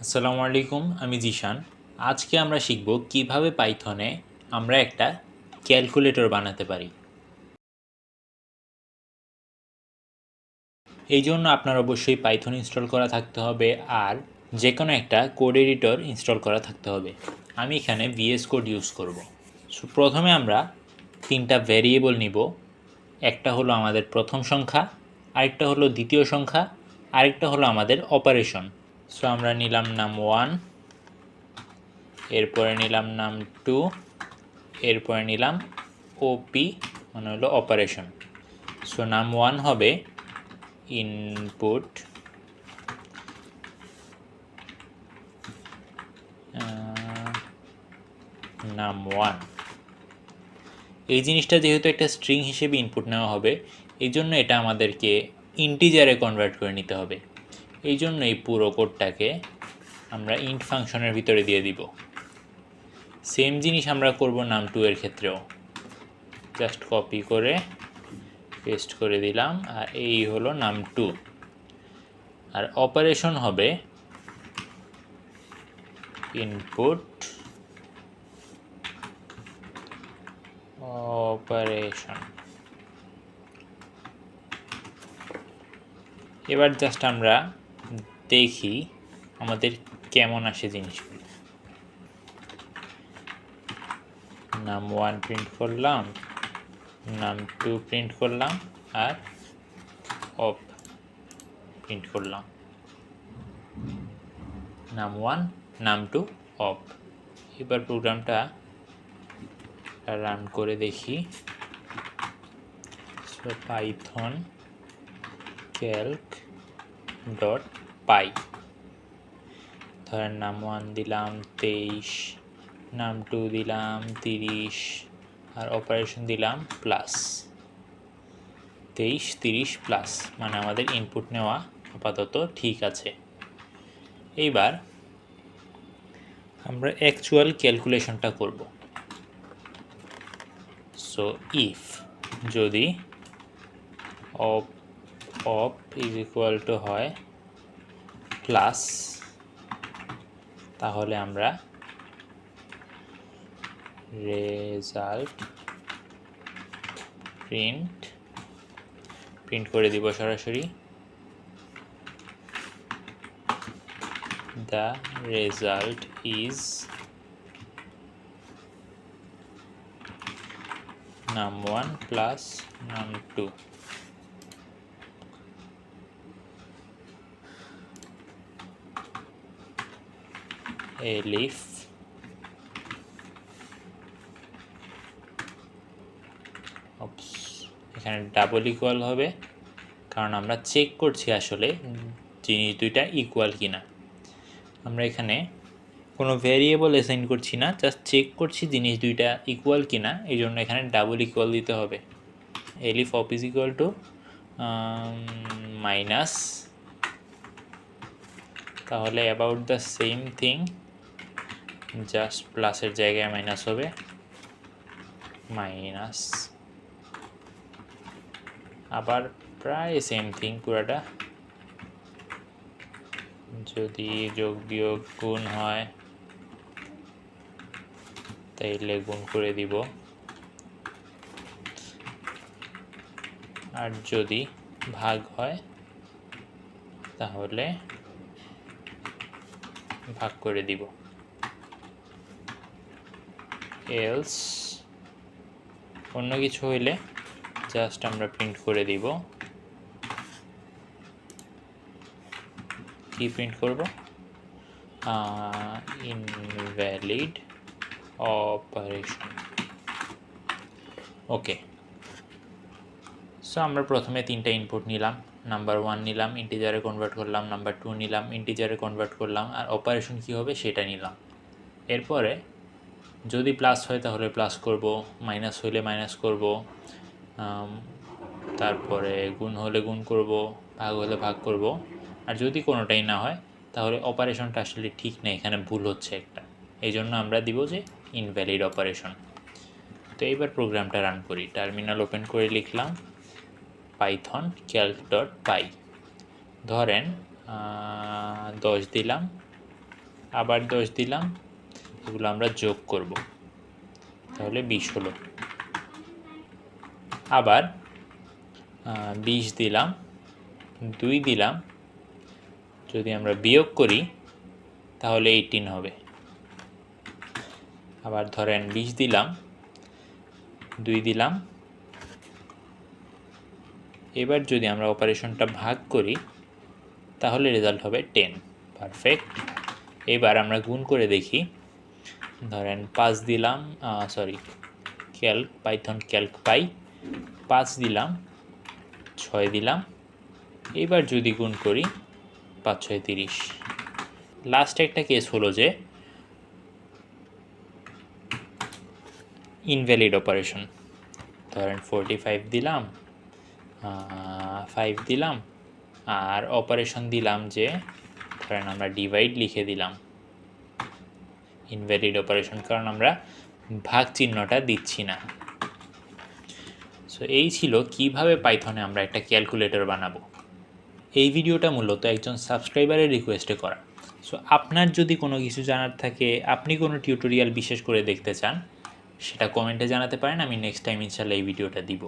আসসালামু আলাইকুম, আমি জিশান। আজকে আমরা শিখব কিভাবে পাইথনে আমরা একটা ক্যালকুলেটর বানাতে পারি। এই জন্য আপনার অবশ্যই পাইথন ইনস্টল করা থাকতে হবে আর যে কোনো একটা কোড এডিটর ইনস্টল করা থাকতে হবে। আমি এখানে ভিএস কোড ইউজ করব। সো প্রথমে আমরা তিনটা ভ্যারিয়েবল নিব। একটা হলো আমাদের প্রথম সংখ্যা, আরেকটা হলো দ্বিতীয় সংখ্যা, আরেকটা হলো আমাদের অপারেশন। সো আমরা নিলাম নাম 1, এরপরে নিলাম নাম 2, এরপরে নিলাম ওপি মানে হলো অপারেশন। সো নাম 1 হবে ইনপুট, নাম 1। এই জিনিসটা যেহেতু একটা স্ট্রিং হিসেবে ইনপুট নেওয়া হবে, এই জন্য এটা আমাদেরকে ইন্টিজারে কনভার্ট করে নিতে হবে। এই জন্য এই পুরো কোডটাকে আমরা ইন্ট ফাংশনের ভিতরে দিয়ে দিব। সেম জিনিস আমরা করব নাম 2 এর ক্ষেত্রেও। জাস্ট কপি করে পেস্ট করে দিলাম, আর এই হলো নাম 2। আর অপারেশন হবে ইনপুট অপারেশন। এবার জাস্ট আমরা দেখি আমাদের কেমন আসে জিনিসগুলো। নাম 1 প্রিন্ট করলাম, নাম 2 প্রিন্ট করলাম, আর অপ প্রিন্ট করলাম। নাম 1, নাম 2, অপ। এবার প্রোগ্রামটা রান করে দেখি। সো পাইথন ক্যালক ডট পাই, ধরেন নাম 1 দিলাম 23, নাম 2 দিলাম 30, আর অপারেশন দিলাম প্লাস 23, 30 প্লাস, মানে আমাদের ইনপুট নেওয়া আপাতত ঠিক আছে। এইবার আমরা অ্যাকচুয়াল ক্যালকুলেশনটা করব। সো ইফ যদি অপ ইজ ইকুয়াল টু হয় প্লাস, তাহলে আমরা রেজাল্ট প্রিন্ট করে দিব সরাসরি। দ্য রেজাল্ট ইজ নাম 1 প্লাস নাম 2। এলিফ এখানে ডাবল ইকুয়াল হবে, কারণ আমরা চেক করছি আসলে জিনিস দুইটা ইকুয়াল কিনা। আমরা এখানে কোনো ভ্যারিয়েবল অ্যাসাইন করছি না, জাস্ট চেক করছি জিনিস দুইটা ইকুয়াল কিনা, এই জন্য এখানে ডাবল ইকুয়াল দিতে হবে। এলিফ অপ ইজ ইকুয়াল টু মাইনাস, তাহলে about the same thing, just প্লাসের জায়গায় মাইনাস হবে, মাইনাস। আবার প্রায় সেম থিং পুরাটা, যদি যোগ বিয়োগ গুণ হয় তাইলে গুণ করে দিব, আর যদি ভাগ হয় তাহলে ভাগ করে দিব। এলস অন্য কিছু হইলে জাস্ট আমরা প্রিন্ট করে দিব। কি প্রিন্ট করব? Invalid operation. ওকে, সো আমরা প্রথমে তিনটা ইনপুট নিলাম। নাম্বার 1 নিলাম, ইন্টিজারে কনভার্ট করলাম, নাম্বার 2 নিলাম, ইন্টিজারে কনভার্ট করলাম, আর অপারেশন কী হবে সেটা নিলাম। এরপরে যদি প্লাস হয় তাহলে প্লাস করব, মাইনাস হলে মাইনাস করব, তারপরে গুণ হলে গুণ করব, ভাগ হলে ভাগ করব, আর যদি কোনোটাই না হয় তাহলে অপারেশনটা আসলে ঠিক নেই, এখানে ভুল হচ্ছে একটা, এই জন্য আমরা দিব যে ইনভ্যালিড অপারেশন। তো এইবার প্রোগ্রামটা রান করি। টার্মিনাল ওপেন করে লিখলাম পাইথন ক্যালক ডট পাই, ধরেন 10 দিলাম, আবার 10 দিলাম, এগুলো আমরা যোগ করব, তাহলে 20 হলো। আবার 20 দিলাম, 2 দিলাম, যদি আমরা বিয়োগ করি তাহলে 18 হবে। আবার ধরেন 20 দিলাম, 2 দিলাম, এবার যদি আমরা অপারেশনটা ভাগ করি তাহলে রেজাল্ট হবে 10। পারফেক্ট। এবার আমরা গুণ করে দেখি, ধরেন 5 দিলাম, ক্যালক, পাইথন ক্যালক পাই, 5 দিলাম, 6 দিলাম, এবার যদি গুণ করি 5 6 30। লাস্ট একটা কেস হলো যে ইনভ্যালিড অপারেশন, ধরেন 45 দিলাম, 5 দিলাম, আর অপারেশন দিলাম যে ধরেন আমরা ডিভাইড লিখে দিলাম, ইনভ্যালিড অপারেশন, কারণ আমরা ভাগ চিহ্নটা দিচ্ছি না। সো এই ছিল কিভাবে পাইথনে আমরা একটা ক্যালকুলেটর বানাবো। এই ভিডিওটা মূলত একজন সাবস্ক্রাইবারের রিকোয়েস্টে করা। সো আপনার যদি কোনো কিছু জানার থাকে, আপনি কোনো টিউটোরিয়াল বিশেষ করে দেখতে চান, সেটা কমেন্টে জানাতে পারেন, আমি নেক্সট টাইম ইনশাল্লাহ এই ভিডিওটা দিব।